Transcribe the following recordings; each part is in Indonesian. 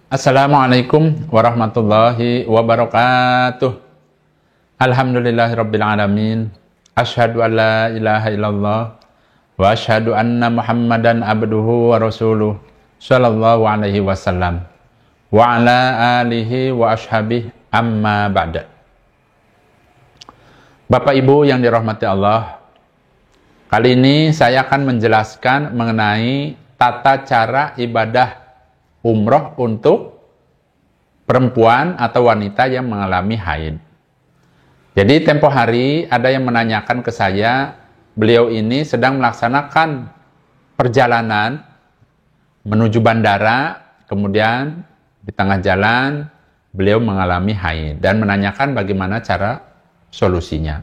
Assalamualaikum warahmatullahi wabarakatuh. Alhamdulillahirabbil alamin. Asyhadu an la ilaha illallah wa asyhadu anna Muhammadan abduhu wa rasuluh sallallahu alaihi wasallam wa ala alihi wa ashabihi amma ba'da. Bapak Ibu yang dirahmati Allah, kali ini saya akan menjelaskan mengenai tata cara ibadah umroh untuk perempuan atau wanita yang mengalami haid. Jadi tempo hari ada yang menanyakan ke saya, beliau ini sedang melaksanakan perjalanan menuju bandara, kemudian di tengah jalan beliau mengalami haid dan menanyakan bagaimana cara solusinya.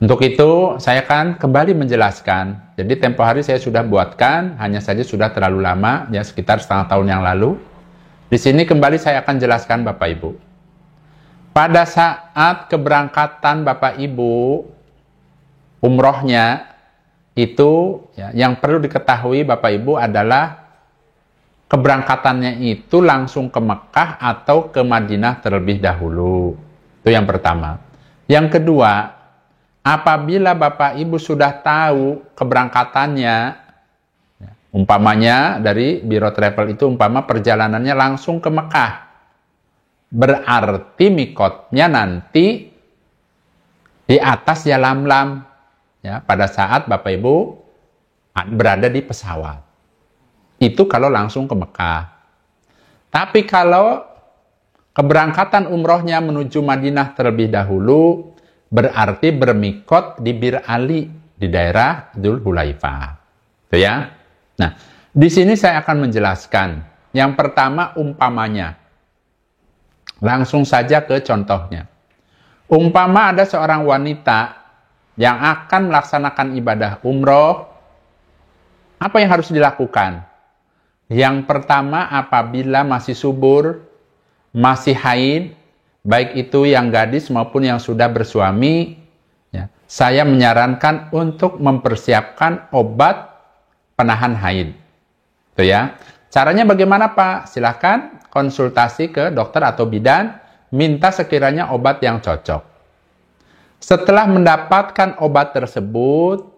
Untuk itu saya akan kembali menjelaskan. Jadi tempo hari saya sudah buatkan, hanya saja sudah terlalu lama, ya sekitar setengah tahun yang lalu. Di sini kembali saya akan jelaskan Bapak Ibu. Pada saat keberangkatan Bapak Ibu umrohnya itu ya, yang perlu diketahui Bapak Ibu adalah keberangkatannya itu langsung ke Mekah atau ke Madinah terlebih dahulu. Itu yang pertama. Yang kedua, apabila Bapak Ibu sudah tahu keberangkatannya, umpamanya dari Biro Travel itu umpama perjalanannya langsung ke Mekah, berarti mikotnya nanti di atas Yalamlam, ya, pada saat Bapak Ibu berada di pesawat. Itu kalau langsung ke Mekah. Tapi kalau keberangkatan umrohnya menuju Madinah terlebih dahulu, berarti bermikot di Bir Ali di daerah Dzul Hulaifah. Itu ya. Nah, di sini saya akan menjelaskan. Yang pertama umpamanya. Langsung saja ke contohnya. Umpama ada seorang wanita yang akan melaksanakan ibadah umroh, apa yang harus dilakukan? Yang pertama, apabila masih subur, masih haid, baik itu yang gadis maupun yang sudah bersuami, ya, saya menyarankan untuk mempersiapkan obat penahan haid. Itu ya. Caranya bagaimana Pak? Silahkan konsultasi ke dokter atau bidan, minta sekiranya obat yang cocok. Setelah mendapatkan obat tersebut,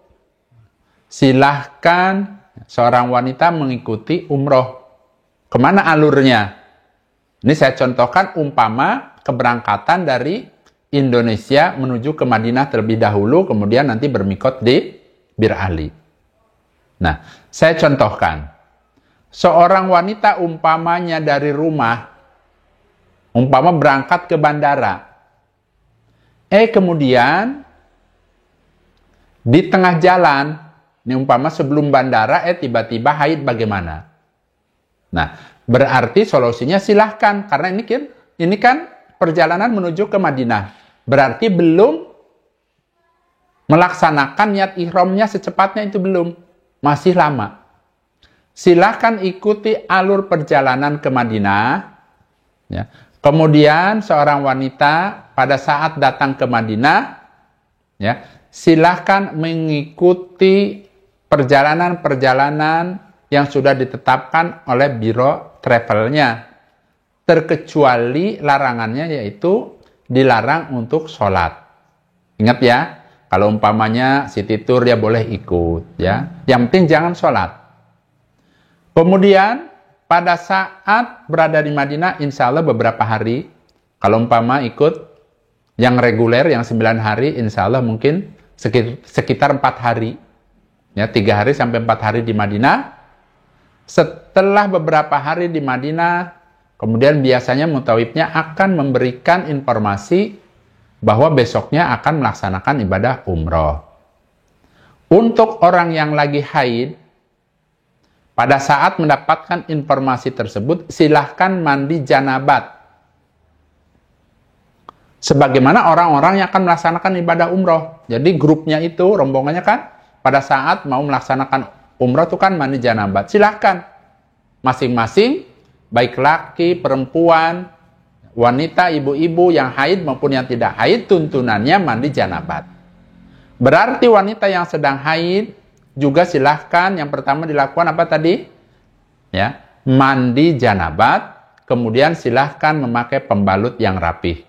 silahkan seorang wanita mengikuti umroh. Kemana alurnya? Ini saya contohkan umpama keberangkatan dari Indonesia menuju ke Madinah terlebih dahulu, kemudian nanti bermikot di Bir Ali. Nah, saya contohkan. Seorang wanita umpamanya dari rumah, umpama berangkat ke bandara. Kemudian di tengah jalan, ini umpama sebelum bandara, tiba-tiba haid bagaimana? Nah, berarti solusinya silahkan, karena ini kan perjalanan menuju ke Madinah. Berarti belum melaksanakan niat ihramnya secepatnya, itu belum. Masih lama. Silahkan ikuti alur perjalanan ke Madinah. Ya. Kemudian seorang wanita pada saat datang ke Madinah, ya, silahkan mengikuti perjalanan-perjalanan yang sudah ditetapkan oleh Biro Travelnya. Terkecuali larangannya yaitu dilarang untuk sholat. Ingat ya, kalau umpamanya city tour dia boleh ikut, ya. Yang penting jangan sholat. Kemudian pada saat berada di Madinah, insya Allah beberapa hari, kalau umpama ikut yang reguler, yang 9 hari, insya Allah mungkin sekitar 4 hari. Ya, 3 hari sampai 4 hari di Madinah. Setelah beberapa hari di Madinah, kemudian biasanya mutawifnya akan memberikan informasi bahwa besoknya akan melaksanakan ibadah umroh. Untuk orang yang lagi haid, pada saat mendapatkan informasi tersebut, silahkan mandi janabat. Sebagaimana orang-orang yang akan melaksanakan ibadah umroh. Jadi grupnya itu, rombongannya kan, pada saat mau melaksanakan umroh itu kan mandi janabat. Silahkan. Masing-masing, baik laki, perempuan, wanita, ibu-ibu yang haid maupun yang tidak haid, tuntunannya mandi janabat. Berarti wanita yang sedang haid juga silahkan yang pertama dilakukan apa tadi? Ya, mandi janabat, kemudian silahkan memakai pembalut yang rapih.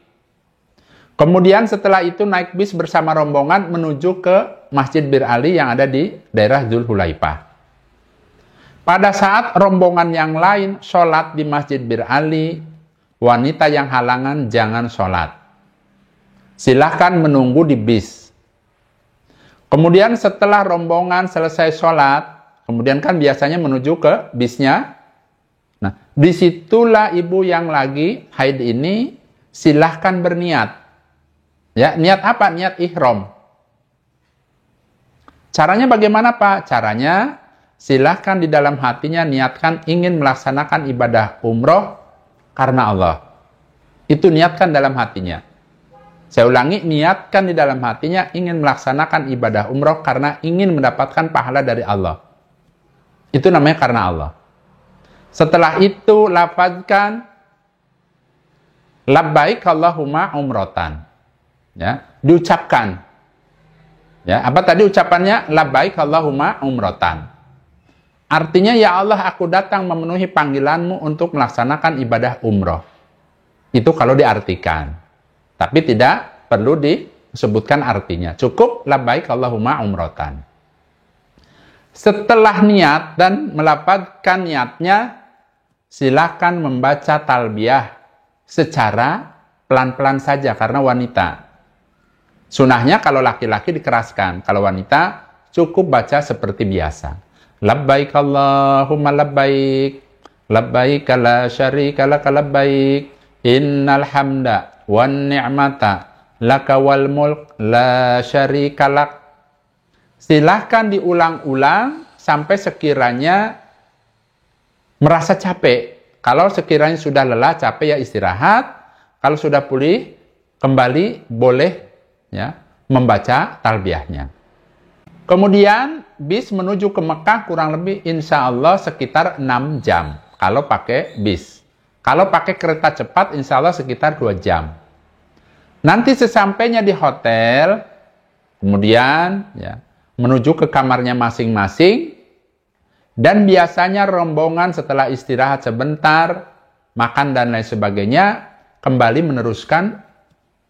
Kemudian setelah itu naik bis bersama rombongan menuju ke Masjid Bir Ali yang ada di daerah Dzulhulaifah. Pada saat rombongan yang lain sholat di Masjid Bir Ali, wanita yang halangan jangan sholat. Silahkan menunggu di bis. Kemudian setelah rombongan selesai sholat, kemudian kan biasanya menuju ke bisnya. Nah, disitulah ibu yang lagi haid ini silahkan berniat. Ya, niat apa? Niat ihram. Caranya bagaimana, Pak? Caranya silahkan di dalam hatinya niatkan ingin melaksanakan ibadah umroh karena Allah. Itu niatkan dalam hatinya. Saya ulangi, niatkan di dalam hatinya ingin melaksanakan ibadah umroh karena ingin mendapatkan pahala dari Allah. Itu namanya karena Allah. Setelah itu lafazkan labbaik Allahumma umrotan. Ya, diucapkan. Ya, apa tadi ucapannya? Labbaik Allahumma umrotan. Artinya, ya Allah, aku datang memenuhi panggilanmu untuk melaksanakan ibadah umroh. Itu kalau diartikan. Tapi tidak perlu disebutkan artinya. Cukup labbaik Allahumma umrotan. Setelah niat dan melafazkan niatnya, silakan membaca talbiyah secara pelan-pelan saja karena wanita. Sunnahnya kalau laki-laki dikeraskan, kalau wanita cukup baca seperti biasa. Labbaik Allahumma labbaik, labbaik la syarika laka labbaik, innal hamda wan ni'mata laka wal mulk la syarika lak. Silahkan diulang-ulang sampai sekiranya merasa capek. Kalau sekiranya sudah lelah, capek, ya istirahat. Kalau sudah pulih, kembali boleh ya membaca talbiyahnya. Kemudian bis menuju ke Mekah kurang lebih insya Allah sekitar 6 jam kalau pakai bis. Kalau pakai kereta cepat insya Allah sekitar 2 jam. Nanti sesampainya di hotel, kemudian ya menuju ke kamarnya masing-masing, dan biasanya rombongan setelah istirahat sebentar, makan dan lain sebagainya, kembali meneruskan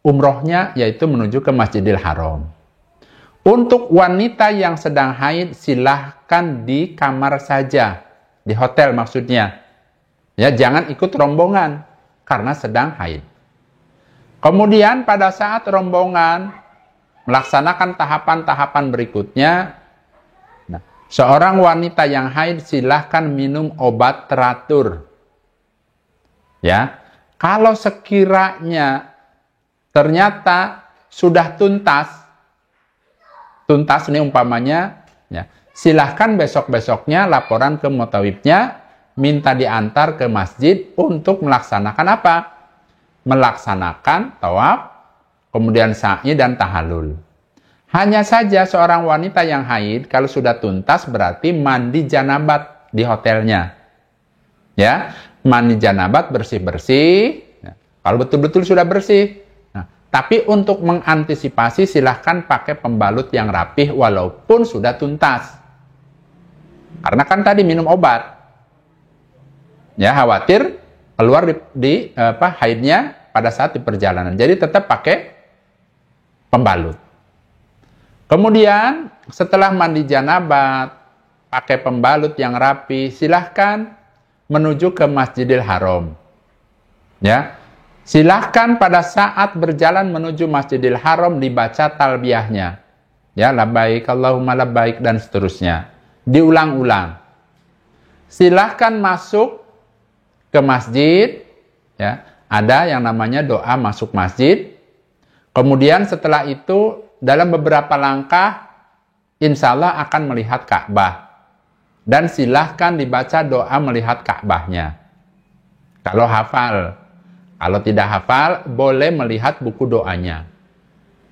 umrohnya, yaitu menuju ke Masjidil Haram. Untuk wanita yang sedang haid, silahkan di kamar saja. Di hotel maksudnya. Ya, jangan ikut rombongan, karena sedang haid. Kemudian pada saat rombongan melaksanakan tahapan-tahapan berikutnya, seorang wanita yang haid silahkan minum obat teratur. Ya, kalau sekiranya ternyata sudah tuntas ini umpamanya, ya, silahkan besok-besoknya laporan ke mutawibnya, minta diantar ke masjid untuk melaksanakan apa? Melaksanakan tawaf, kemudian sa'i dan tahallul. Hanya saja seorang wanita yang haid kalau sudah tuntas berarti mandi janabat di hotelnya. Ya, mandi janabat bersih-bersih. Ya, kalau betul-betul sudah bersih. Nah, tapi untuk mengantisipasi silahkan pakai pembalut yang rapih walaupun sudah tuntas. Karena kan tadi minum obat. Ya, khawatir keluar di haidnya pada saat di perjalanan. Jadi tetap pakai pembalut. Kemudian setelah mandi janabat, pakai pembalut yang rapi, silahkan menuju ke Masjidil Haram. Ya, silahkan pada saat berjalan menuju Masjidil Haram dibaca talbiyahnya. Ya, labbaik Allahumma labbaik dan seterusnya. Diulang-ulang. Silahkan masuk ke masjid. Ya, ada yang namanya doa masuk masjid. Kemudian setelah itu dalam beberapa langkah, insya Allah akan melihat Ka'bah. Dan silahkan dibaca doa melihat Ka'bahnya. Kalau hafal. Kalau tidak hafal, boleh melihat buku doanya.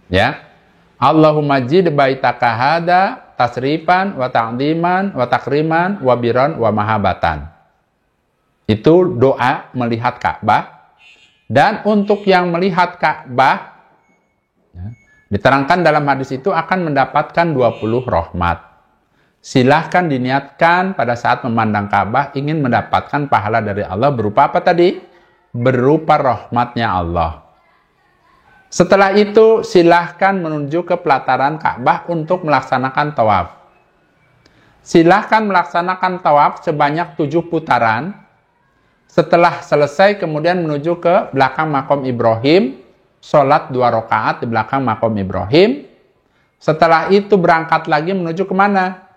Ya. Allahumma jid baitaka hada tasrifan wa ta'diman wa takriman wa biran wa mahabatan. Itu doa melihat Ka'bah. Dan untuk yang melihat Ka'bah, diterangkan dalam hadis itu akan mendapatkan 20 rahmat. Silahkan diniatkan pada saat memandang Ka'bah ingin mendapatkan pahala dari Allah berupa apa tadi? berupa rahmatnya Allah. Setelah itu silahkan menuju ke pelataran Ka'bah untuk melaksanakan tawaf. Silahkan melaksanakan tawaf sebanyak 7 putaran. Setelah selesai kemudian menuju ke belakang makom Ibrahim, sholat 2 rakaat di belakang makom Ibrahim. Setelah itu berangkat lagi menuju kemana?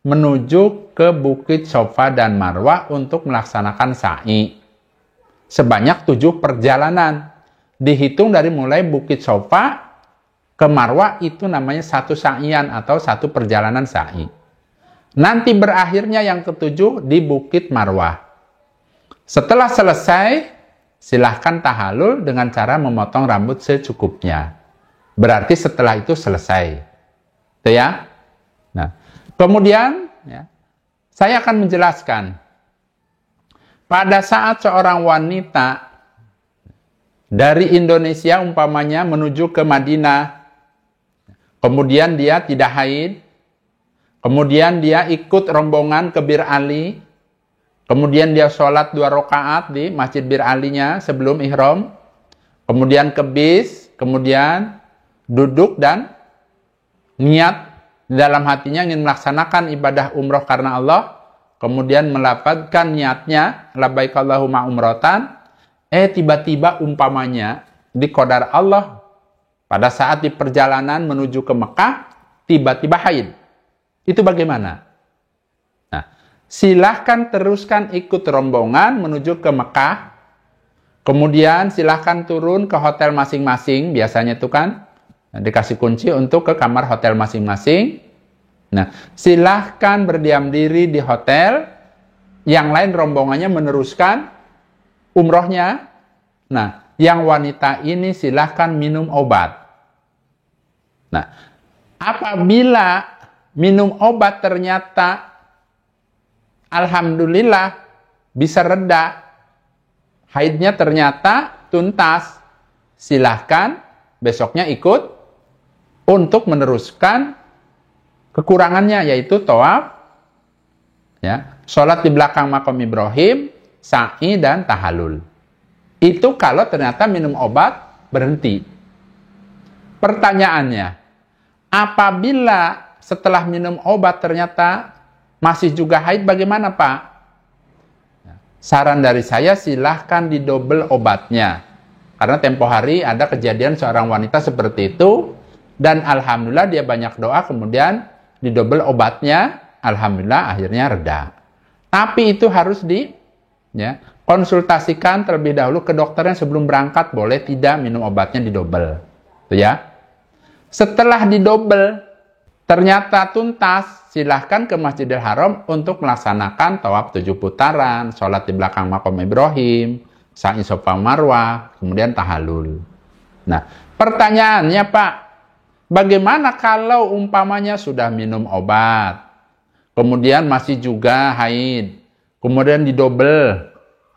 Menuju ke Bukit Safa dan Marwah untuk melaksanakan sa'i. Sebanyak 7 perjalanan. Dihitung dari mulai Bukit Safa ke Marwah itu namanya 1 sa'ian atau 1 perjalanan sa'i. Nanti berakhirnya yang ke-7 di Bukit Marwah. Setelah selesai, silahkan tahalul dengan cara memotong rambut secukupnya. Berarti setelah itu selesai. Itu ya. Nah, kemudian ya, saya akan menjelaskan. Pada saat seorang wanita dari Indonesia umpamanya menuju ke Madinah, kemudian dia tidak haid, kemudian dia ikut rombongan ke Bir Ali, kemudian dia sholat 2 rakaat di Masjid Bir Ali-nya sebelum ihram, kemudian ke bis, kemudian duduk dan niat di dalam hatinya ingin melaksanakan ibadah umroh karena Allah, kemudian melafadzkan niatnya, labbaik Allahumma umratan, tiba-tiba umpamanya di qadar Allah, pada saat di perjalanan menuju ke Mekah, tiba-tiba haid. Itu bagaimana? Silahkan teruskan ikut rombongan menuju ke Mekah. Kemudian silahkan turun ke hotel masing-masing. Biasanya itu kan dikasih kunci untuk ke kamar hotel masing-masing. Nah, silahkan berdiam diri di hotel. Yang lain rombongannya meneruskan umrohnya. Nah, yang wanita ini silahkan minum obat. Nah, apabila minum obat ternyata alhamdulillah bisa reda, haidnya ternyata tuntas, silahkan besoknya ikut untuk meneruskan kekurangannya, yaitu tawaf, ya, sholat di belakang makom Ibrahim, sa'i dan tahalul. Itu kalau ternyata minum obat berhenti. Pertanyaannya, apabila setelah minum obat ternyata masih juga haid, bagaimana Pak? Saran dari saya, silahkan didobel obatnya. Karena tempo hari ada kejadian seorang wanita seperti itu, dan alhamdulillah dia banyak doa, kemudian didobel obatnya, alhamdulillah akhirnya reda. Tapi itu harus konsultasikan terlebih dahulu ke dokternya sebelum berangkat, boleh tidak minum obatnya didobel. Itu ya. Setelah didobel, ternyata tuntas, silahkan ke Masjidil Haram untuk melaksanakan tawaf 7 putaran, sholat di belakang makom Ibrahim, sa'i Safa Marwah, kemudian tahalul. Nah, pertanyaannya Pak, bagaimana kalau umpamanya sudah minum obat, kemudian masih juga haid, kemudian didobel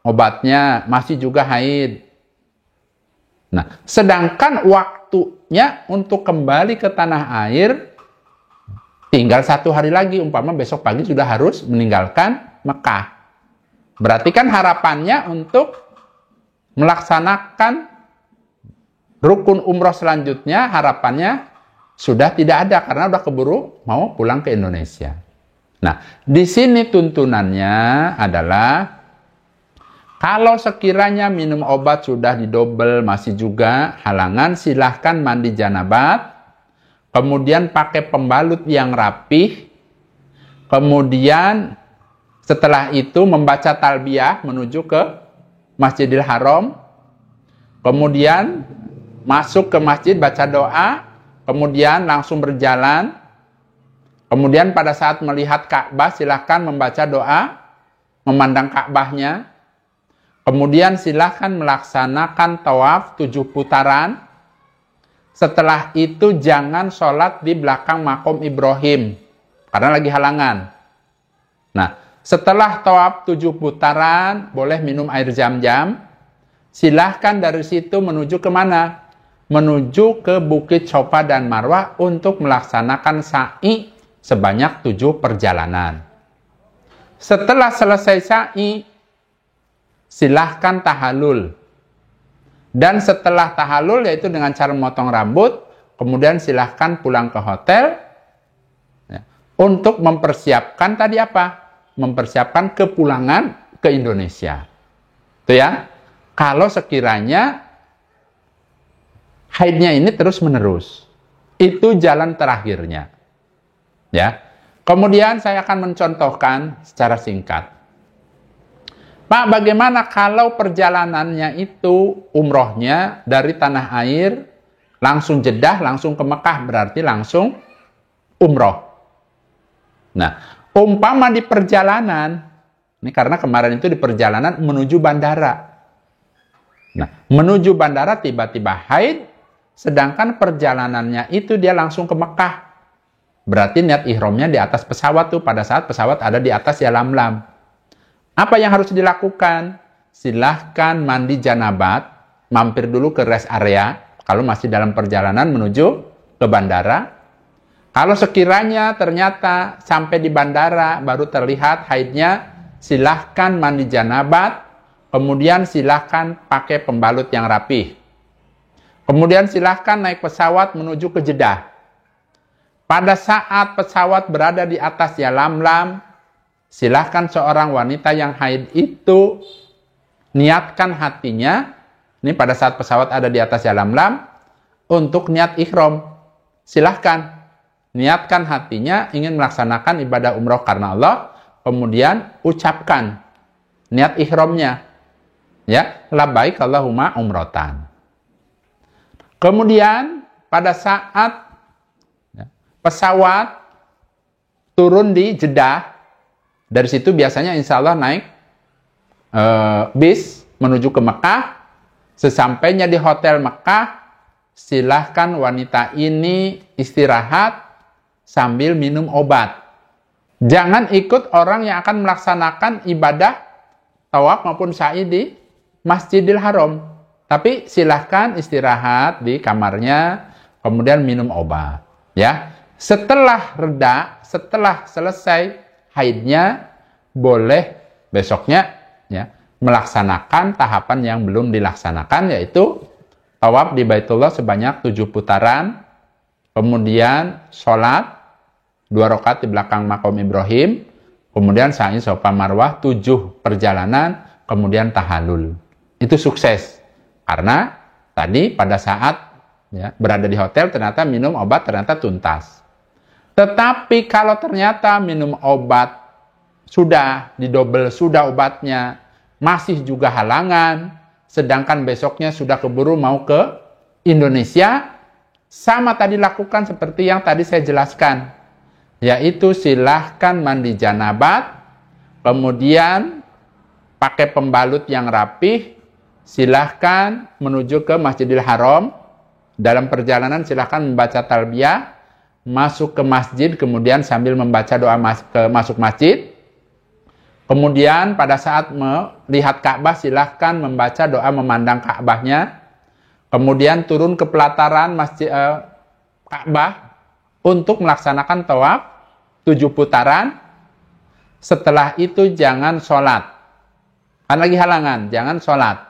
obatnya, masih juga haid. Nah, sedangkan waktunya untuk kembali ke tanah air tinggal 1 hari lagi, umpama besok pagi sudah harus meninggalkan Mekah. Berarti kan harapannya untuk melaksanakan rukun umroh selanjutnya, harapannya sudah tidak ada karena udah keburu mau pulang ke Indonesia. Nah, di sini tuntunannya adalah kalau sekiranya minum obat sudah didobel masih juga halangan, silahkan mandi janabat, kemudian pakai pembalut yang rapih, kemudian setelah itu membaca talbiyah menuju ke Masjidil Haram, kemudian masuk ke masjid baca doa, kemudian langsung berjalan, kemudian pada saat melihat Ka'bah silahkan membaca doa, memandang Ka'bahnya, kemudian silahkan melaksanakan tawaf 7 putaran. Setelah itu jangan sholat di belakang makom Ibrahim, karena lagi halangan. Nah, setelah tawaf 7 putaran, boleh minum air zam-zam. Silahkan dari situ menuju ke mana? Menuju ke Bukit Safa dan Marwah untuk melaksanakan sa'i sebanyak 7 perjalanan. Setelah selesai sa'i, silahkan tahalul. Dan setelah tahallul, yaitu dengan cara memotong rambut, kemudian silahkan pulang ke hotel ya, untuk mempersiapkan tadi apa? Mempersiapkan kepulangan ke Indonesia. Itu ya. Kalau sekiranya haidnya ini terus-menerus, itu jalan terakhirnya. Ya. Kemudian saya akan mencontohkan secara singkat. Pak, bagaimana kalau perjalanannya itu umrohnya dari tanah air langsung Jeddah, langsung ke Mekah, berarti langsung umroh. Nah, umpama di perjalanan, ini karena kemarin itu di perjalanan menuju bandara. Nah, menuju bandara tiba-tiba haid, sedangkan perjalanannya itu dia langsung ke Mekah. Berarti niat ihramnya di atas pesawat tuh, pada saat pesawat ada di atas ya lam-lam. Apa yang harus dilakukan? Silahkan mandi janabat, mampir dulu ke rest area, kalau masih dalam perjalanan menuju ke bandara. Kalau sekiranya ternyata sampai di bandara baru terlihat haidnya, silahkan mandi janabat, kemudian silahkan pakai pembalut yang rapih. Kemudian silahkan naik pesawat menuju ke Jeddah. Pada saat pesawat berada di atas ya lam-lam, silahkan seorang wanita yang haid itu niatkan hatinya, ini pada saat pesawat ada di atas ya lam-lam, untuk niat ihram. Silahkan niatkan hatinya ingin melaksanakan ibadah umroh karena Allah, kemudian ucapkan niat ihramnya. Ya, labbaik Allahumma umrotan. Kemudian pada saat pesawat turun di Jeddah, dari situ biasanya insya Allah naik bis menuju ke Mekah. Sesampainya di hotel Mekah, silahkan wanita ini istirahat sambil minum obat. Jangan ikut orang yang akan melaksanakan ibadah tawaf maupun sa'i di Masjidil Haram. Tapi silahkan istirahat di kamarnya, kemudian minum obat. Ya, setelah reda, setelah selesai haidnya, boleh besoknya ya melaksanakan tahapan yang belum dilaksanakan, yaitu tawaf di Baitullah sebanyak 7 putaran, kemudian sholat 2 rakaat di belakang makam Ibrahim, kemudian sa'i Safa Marwah 7 perjalanan, kemudian tahallul. Itu sukses karena tadi pada saat ya, berada di hotel ternyata minum obat ternyata tuntas. Tetapi kalau ternyata minum obat sudah didobel, sudah obatnya masih juga halangan, sedangkan besoknya sudah keburu mau ke Indonesia, sama tadi lakukan seperti yang tadi saya jelaskan, yaitu silahkan mandi janabat, kemudian pakai pembalut yang rapih, silahkan menuju ke Masjidil Haram. Dalam perjalanan silahkan membaca talbiyah, masuk ke masjid, kemudian sambil membaca doa masuk masjid. Kemudian pada saat melihat Ka'bah silahkan membaca doa memandang Ka'bahnya. Kemudian turun ke pelataran masjid Ka'bah untuk melaksanakan tawaf 7 putaran. Setelah itu jangan sholat. Kan lagi halangan, jangan sholat.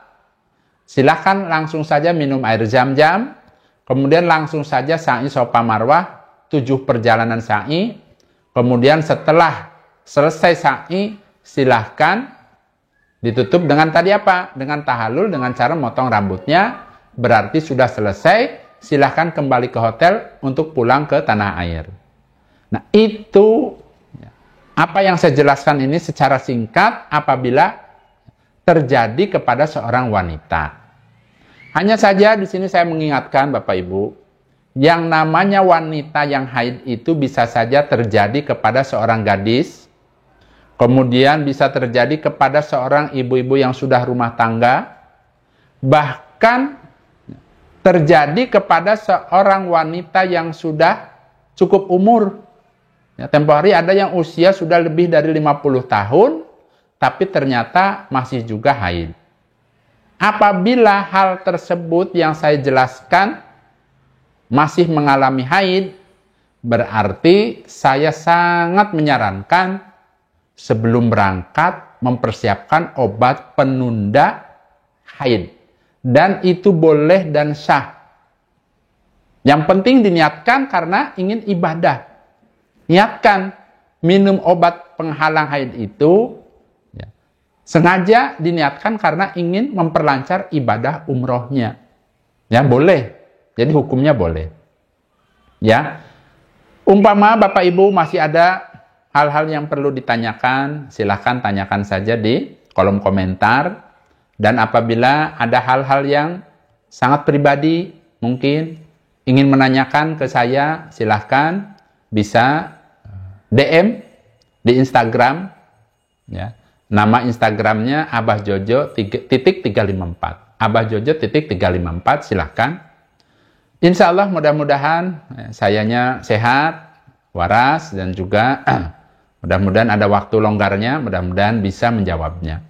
Silahkan langsung saja minum air zam-zam. Kemudian langsung saja sa'i Safa Marwah 7 perjalanan sa'i. Kemudian setelah selesai sa'i, silahkan ditutup dengan tadi apa? Dengan tahallul, dengan cara motong rambutnya. Berarti sudah selesai, silahkan kembali ke hotel untuk pulang ke tanah air. Nah, itu apa yang saya jelaskan ini secara singkat apabila terjadi kepada seorang wanita. Hanya saja di sini saya mengingatkan Bapak Ibu, yang namanya wanita yang haid itu bisa saja terjadi kepada seorang gadis, kemudian bisa terjadi kepada seorang ibu-ibu yang sudah rumah tangga, bahkan terjadi kepada seorang wanita yang sudah cukup umur. Ya, tempo hari ada yang usia sudah lebih dari 50 tahun, tapi ternyata masih juga haid. Apabila hal tersebut yang saya jelaskan masih mengalami haid, berarti saya sangat menyarankan sebelum berangkat mempersiapkan obat penunda haid. dan itu boleh dan sah. Yang penting diniatkan karena ingin ibadah. Niatkan minum obat penghalang haid itu ya, sengaja diniatkan karena ingin memperlancar ibadah umrohnya. Ya, boleh. Jadi hukumnya boleh. Ya. Umpama Bapak Ibu masih ada hal-hal yang perlu ditanyakan, silahkan tanyakan saja di kolom komentar. Dan apabila ada hal-hal yang sangat pribadi, mungkin ingin menanyakan ke saya, silahkan bisa DM di Instagram. Ya. Nama Instagramnya Abah Jojo _354. Abah Jojo _354, silahkan. Insya Allah mudah-mudahan sayanya sehat, waras, dan juga mudah-mudahan ada waktu longgarnya, mudah-mudahan bisa menjawabnya.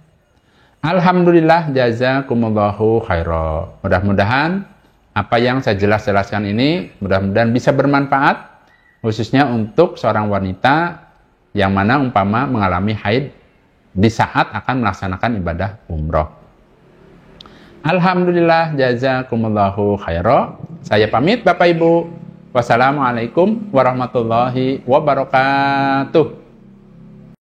Alhamdulillah, jazakumullahu khairan. Mudah-mudahan apa yang saya jelaskan ini mudah-mudahan bisa bermanfaat, khususnya untuk seorang wanita yang mana umpama mengalami haid di saat akan melaksanakan ibadah umroh. Alhamdulillah, jazakumullahu khairan. Saya pamit Bapak Ibu. Wassalamualaikum warahmatullahi wabarakatuh.